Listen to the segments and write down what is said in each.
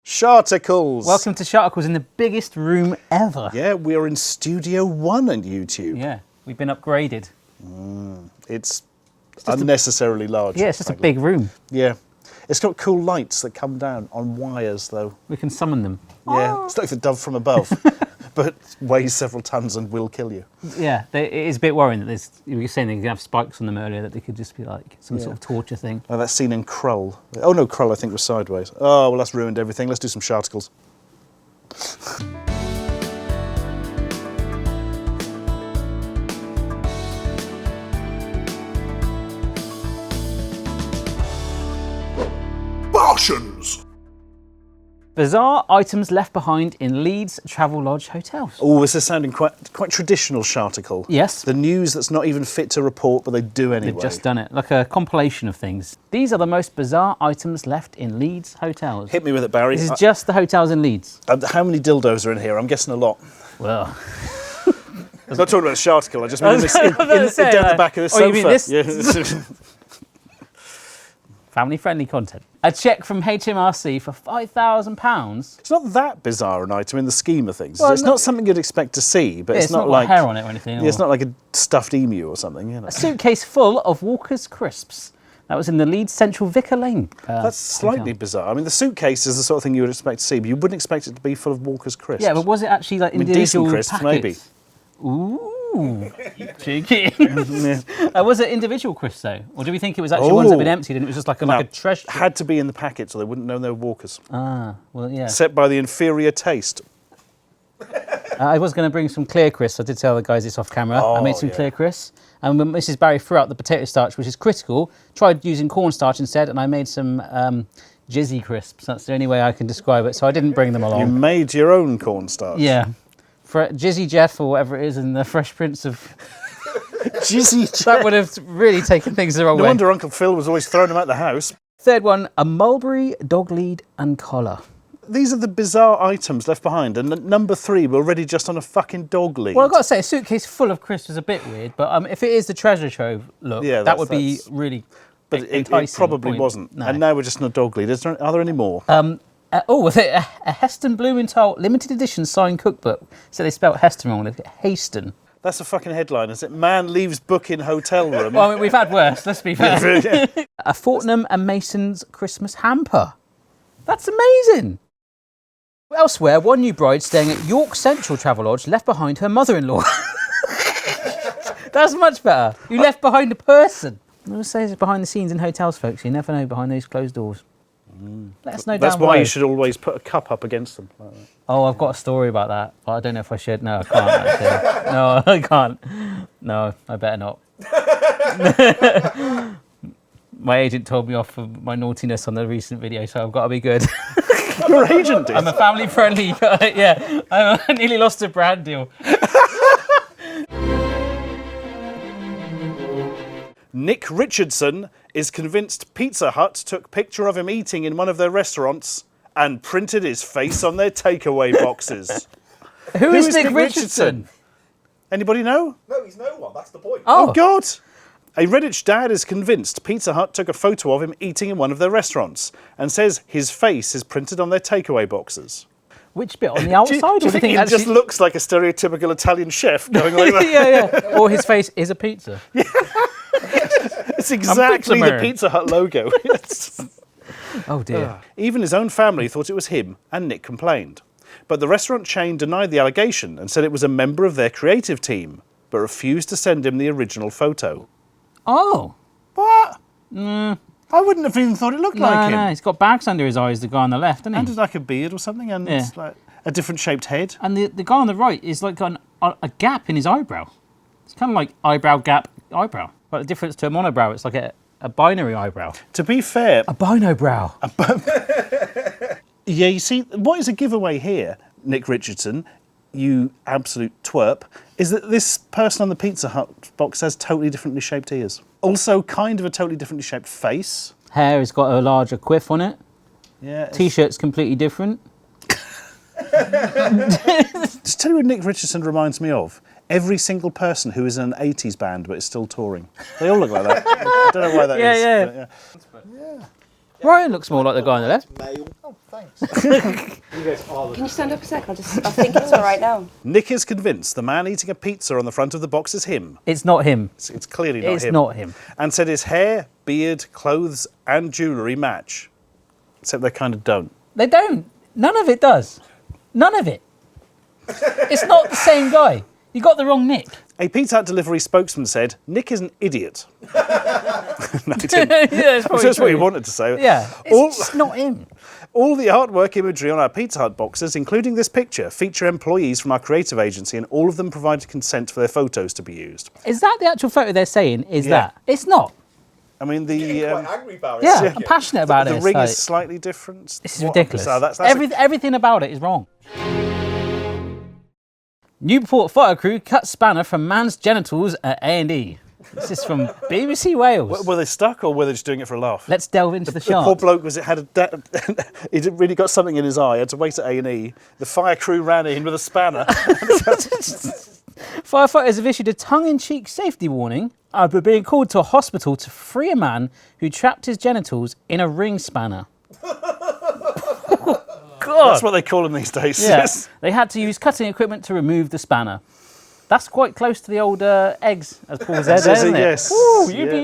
Sharticles! Welcome to Sharticles in the biggest room ever. Yeah, we are in Studio 1 on YouTube. Yeah, we've been upgraded. It's unnecessarily large. Yeah, it's just a big room. Yeah. It's got cool lights that come down on wires, though. We can summon them. Yeah, it's like the dove from above, but weighs several tons and will kill you. Yeah, it is a bit worrying that you were saying they could have spikes on them earlier, that they could just be like some sort of torture thing. Like that scene in Krull. Oh no, Krull I think was sideways. Oh, well that's ruined everything. Let's do some Sharticles. Barshens! Bizarre items left behind in Leeds Travelodge hotels. Oh, this is sounding quite traditional Sharticle. Yes. The news that's not even fit to report, but they do anyway. They've just done it, like a compilation of things. These are the most bizarre items left in Leeds hotels. Hit me with it, Barry. This is just the hotels in Leeds. How many dildos are in here? I'm guessing a lot. Well, I'm not talking about the Sharticle, I just mean down the back of the sofa. You mean this? Yeah. Family-friendly content. A cheque from HMRC for £5,000. It's not that bizarre an item in the scheme of things. Well, it's not something you'd expect to see, but it's not like got hair on it or anything. Yeah, it's not like a stuffed emu or something. You know. A suitcase full of Walker's crisps. That was in the Leeds Central Vicar Lane. That's slightly bizarre. I mean, the suitcase is the sort of thing you would expect to see, but you wouldn't expect it to be full of Walker's crisps. Yeah, but was it actually like individual decent crisps, packets? maybe. Ooh, cheeky. Was it individual crisps though, or do we think it was actually ones that had been emptied and it was just like a treasure? It had to be in the packet, so they wouldn't know they were Walkers. Ah, well, yeah. Set by the inferior taste. I was going to bring some clear crisps. I did tell the guys this off camera. I made some clear crisps, and when Mrs. Barry threw out the potato starch, which is critical, tried using cornstarch instead, and I made some jizzy crisps. That's the only way I can describe it. So I didn't bring them along. You made your own cornstarch. Yeah. Jizzy Jeff or whatever it is in the Fresh Prince of... Jizzy Jeff. That would have really taken things the wrong way. No wonder Uncle Phil was always throwing them out the house. Third one, a mulberry dog lead and collar. These are the bizarre items left behind, and number 3, we're already just on a fucking dog lead. Well, I've got to say, a suitcase full of crisps is a bit weird, but if it is the treasure trove look, that would be really But it probably wasn't. No. And now we're just on a dog lead. Are there any more? A Heston Blumenthal limited edition signed cookbook. So they spelled Heston wrong. Haston. That's a fucking headline, is it? Man leaves book in hotel room. Well, I mean, we've had worse, let's be fair. A Fortnum and Mason's Christmas hamper. That's amazing. Elsewhere, one new bride staying at York Central Travelodge left behind her mother-in-law. That's much better. You left behind a person. I would say it's behind the scenes in hotels, folks. You never know behind those closed doors. Let us know down below. That's why you should always put a cup up against them. Like that. Oh, I've got a story about that, but I don't know if I should. No, I can't actually. No, I can't. No, I better not. My agent told me off for my naughtiness on the recent video, so I've got to be good. Your agent did? I'm a family-friendly guy, yeah. I nearly lost a brand deal. Nick Richardson is convinced Pizza Hut took picture of him eating in one of their restaurants and printed his face on their takeaway boxes. Who is Nick Richardson? Anybody know? No, he's no one. That's the point. Oh, God. A Redditch dad is convinced Pizza Hut took a photo of him eating in one of their restaurants and says his face is printed on their takeaway boxes. Which bit? On the outside? Do you think he just looks like a stereotypical Italian chef going like that? Yeah. Or his face is a pizza. Yeah. It's exactly the Pizza Hut logo. Oh, dear. Even his own family thought it was him, and Nick complained. But the restaurant chain denied the allegation and said it was a member of their creative team, but refused to send him the original photo. Oh. What? I wouldn't have even thought it looked like him. No, he's got bags under his eyes, the guy on the left, hasn't he? And like a beard or something, and it's like a different shaped head. And the guy on the right is like got a gap in his eyebrow. It's kind of like eyebrow gap, eyebrow. But the difference to a monobrow, it's like a binary eyebrow. To be fair... A binobrow. Yeah, you see, what is a giveaway here, Nick Richardson, you absolute twerp, is that this person on the Pizza Hut box has totally differently shaped ears. Also, kind of a totally differently shaped face. Hair has got a larger quiff on it. Yeah. T-shirt's completely different. Just tell you what Nick Richardson reminds me of. Every single person who is in an 80s band but is still touring. They all look like that. I don't know why that is. Yeah. But yeah. Ryan looks more like the guy on the left. Male. Oh, thanks. Can you stand up a sec? I think it's all right now. Nick is convinced the man eating a pizza on the front of the box is him. It's not him. It's clearly not It's him. not him. And said his hair, beard, clothes, and jewellery match. Except they kind of don't. They don't. None of it does. None of it. It's not the same guy. You got the wrong Nick. A Pizza Hut delivery spokesman said, Nick is an idiot. No, he didn't. Yeah, I'm sure that's what he wanted to say. Yeah, it's just not him. All the artwork imagery on our Pizza Hut boxes, including this picture, feature employees from our creative agency, and all of them provided consent for their photos to be used. Is that the actual photo they're saying? Is that? It's not. I mean, Quite angry, Barry. Yeah, I'm passionate about the it. ring Like, is slightly different. this is ridiculous. So that's Everything about it is wrong. Newport fire crew cut spanner from man's genitals at A&E. This is from BBC Wales. Were they stuck or were they just doing it for a laugh? Let's delve into the The poor shark. bloke he'd really got something in his eye, had to wait at A&E. The fire crew ran in with a spanner. Firefighters have issued a tongue-in-cheek safety warning after being called to a hospital to free a man who trapped his genitals in a ring spanner. God. That's what they call them these days. Yeah. Yes. They had to use cutting equipment to remove the spanner. That's quite close to the old eggs, as Paul said, Says isn't it, it? yes. Ooh, you'd be,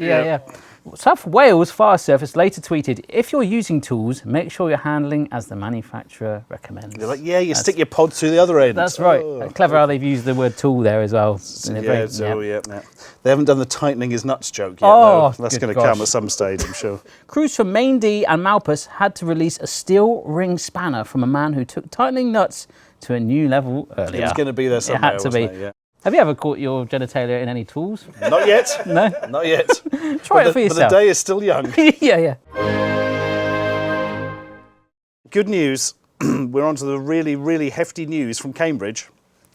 yeah. South Wales Fire Service later tweeted, if you're using tools, make sure you're handling as the manufacturer recommends. You're like, you stick your pod through the other end. That's right. Clever how they've used the word tool there as well. Yeah. They haven't done the tightening his nuts joke yet. Oh, though. That's good going to come gosh. at some stage, I'm sure. Crews from Main D and Malpas had to release a steel ring spanner from a man who took tightening nuts to a new level earlier. It was going to be there somewhere. It had to be. wasn't it? Yeah. Have you ever caught your genitalia in any tools? Not yet. No? Not yet. Try it for But yourself. the day is still young. yeah. Good news. We're on to the really, really hefty news from Cambridge.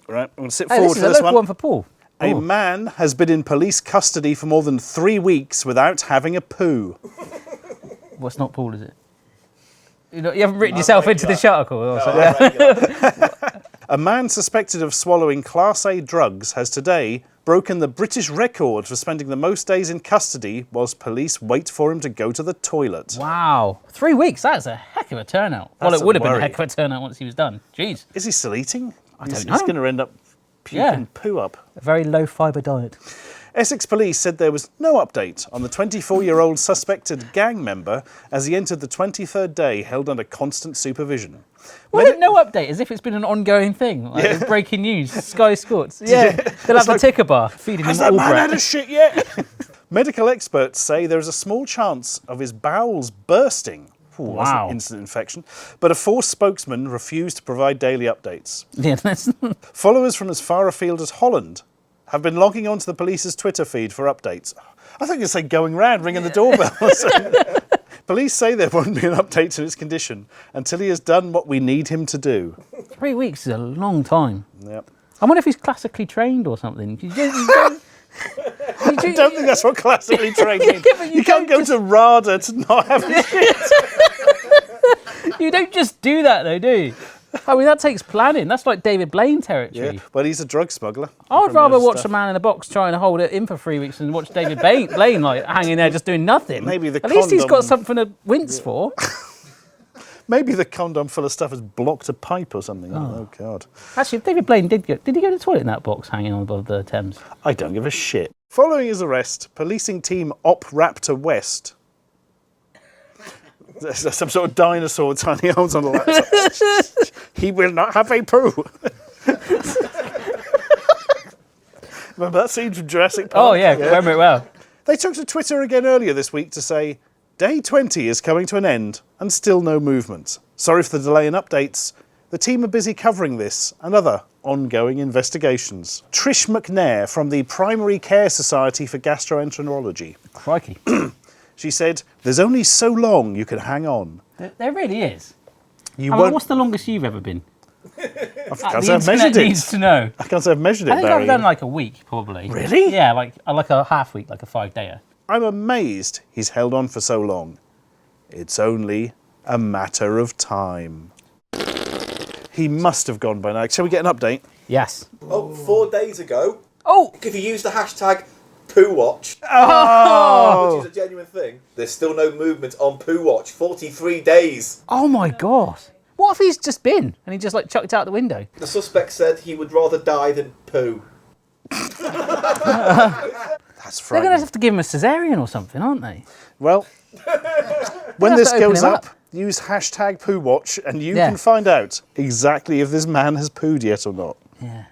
All right, I'm going to sit Hey, forward this is for a this local one for Paul. A Oh. man has been in police custody for more than 3 weeks without having a poo. Well, it's not Paul, is it? You haven't written yourself into the Sharticles. A man suspected of swallowing Class A drugs has today broken the British record for spending the most days in custody whilst police wait for him to go to the toilet. Wow. 3 weeks, that's a heck of a turnout. That's Well, it a would have been a worry. heck of a turnout once he was done. Jeez. Is he still eating? I don't He's know. going to end up puking poo up. A very low fibre diet. Essex police said there was no update on the 24-year-old suspected gang member as he entered the 23rd day held under constant supervision. Well, no update, as if it's been an ongoing thing. Like breaking news, Sky Sports. Yeah, they'll have the ticker bar feeding him Has that all man bread. had a shit yet? Medical experts say there is a small chance of his bowels bursting. Ooh, that's Wow. an instant infection. But a Force spokesman refused to provide daily updates. Yeah, that's... Followers from as far afield as Holland have been logging onto the police's Twitter feed for updates. I think you'd say going round, ringing the doorbell. Police say there won't be an update to his condition until he has done what we need him to do. 3 weeks is a long time. Yep. I wonder if he's classically trained or something. I don't think that's what classically trained means. but you can't go to RADA to not have a shit. You don't just do that, though, do you? I mean, that takes planning. That's like David Blaine territory. Yeah, well, he's a drug smuggler. I would From rather those watch stuff. a man in a box trying to hold it in for 3 weeks than watch David Blaine like hanging there just doing nothing. Maybe the At least he's got condom- something to wince for. Maybe the condom full of stuff has blocked a pipe or something. Oh God. Actually, if David Blaine did he go to the toilet in that box hanging on above the Thames? I don't give a shit. Following his arrest, policing team Op Raptor West. There's some sort of dinosaur with tiny arms on the laptop. He will not have a poo. Remember that scene from Jurassic Park? Oh, yeah, remember it well. They took to Twitter again earlier this week to say, Day 20 is coming to an end and still no movement. Sorry for the delay in updates. The team are busy covering this and other ongoing investigations. Trish McNair from the Primary Care Society for Gastroenterology. Crikey. She said, there's only so long you can hang on. There really is. You I mean, won't... what's the longest you've ever been? I can't The say I've internet measured needs it. to know. I can't say I've measured it, I think Barry. I've done like a week, probably. Really? Yeah, like a half week, like a 5-dayer. I'm amazed he's held on for so long. It's only a matter of time. He must have gone by now. Shall we get an update? Yes. Oh, 4 days ago, Oh! if you use the hashtag Poo Watch, Oh! which is a genuine thing. There's still no movement on Poo Watch. 43 days. Oh my God. What if he's just been and he just like chucked it out the window? The suspect said he would rather die than poo. That's They're frightening. going to have to give him a cesarean or something, aren't they? Well, when have this to open goes him up, use hashtag poo watch and you Yeah. can find out exactly if this man has pooed yet or not. Yeah.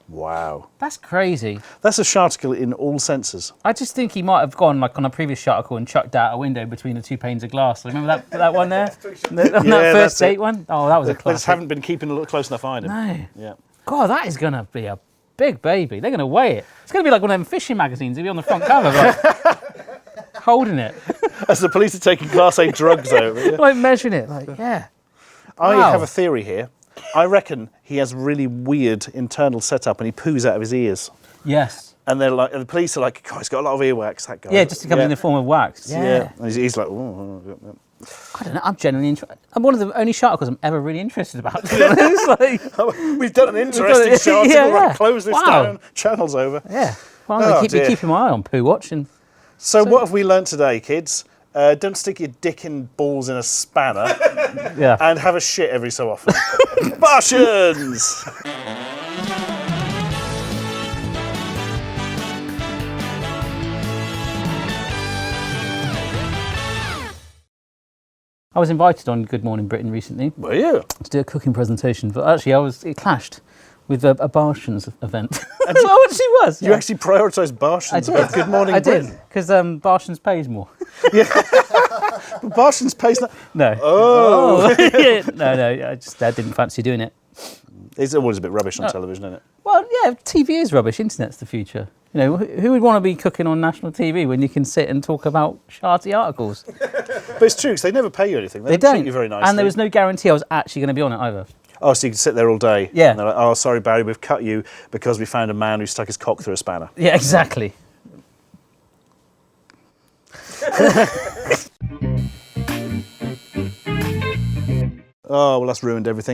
Wow. That's crazy. That's a Sharticle in all senses. I just think he might have gone like on a previous Sharticle and chucked out a window between the two panes of glass. Remember that one there? On that Yeah, first that's it. date one? Oh, that was a They just classic. haven't been keeping a close enough eye on him. No. Yeah. God, that is going to be a big baby. They're going to weigh it. It's going to be like one of them fishing magazines. He'll be on the front cover, like, holding it, As the police are taking Class A drugs over. Yeah. like measuring it. Like, yeah. I Wow. have a theory here. I reckon he has really weird internal setup and he poos out of his ears. Yes. And they're like, and the police are like, God, he's got a lot of earwax, that guy. Yeah, just to come in the form of wax. Yeah. And he's like, oh, I don't know. I'm genuinely interested. I'm one of the only Sharticles I'm ever really interested about. To be honest. Like, we've done an interesting shot. Yeah, Right, yeah. close this Wow. down. Channel's over. yeah. Well, I'm going to dear. keep keeping my eye on Poo Watch. And So what have we learnt today, kids? Don't stick your dick and balls in a spanner yeah. and have a shit every so often. Barshens! I was invited on Good Morning Britain recently Well, yeah. to do a cooking presentation, but actually it clashed with a Barshens event. So it actually was. You actually prioritised Barshens above Good Morning I did, Britain. because Barshens pays more. But Barshens pays... No. Oh! No, I just didn't fancy doing it. It's always a bit rubbish on television, isn't it? Well, yeah, TV is rubbish. Internet's the future. You know, who would want to be cooking on national TV when you can sit and talk about sharty articles? But it's true, because they never pay you anything. They treat don't. you very nicely. And there was no guarantee I was actually going to be on it either. Oh, so you can sit there all day. Yeah. And they're like, oh, sorry, Barry, we've cut you because we found a man who stuck his cock through a spanner. Yeah, exactly. Oh, well, that's ruined everything.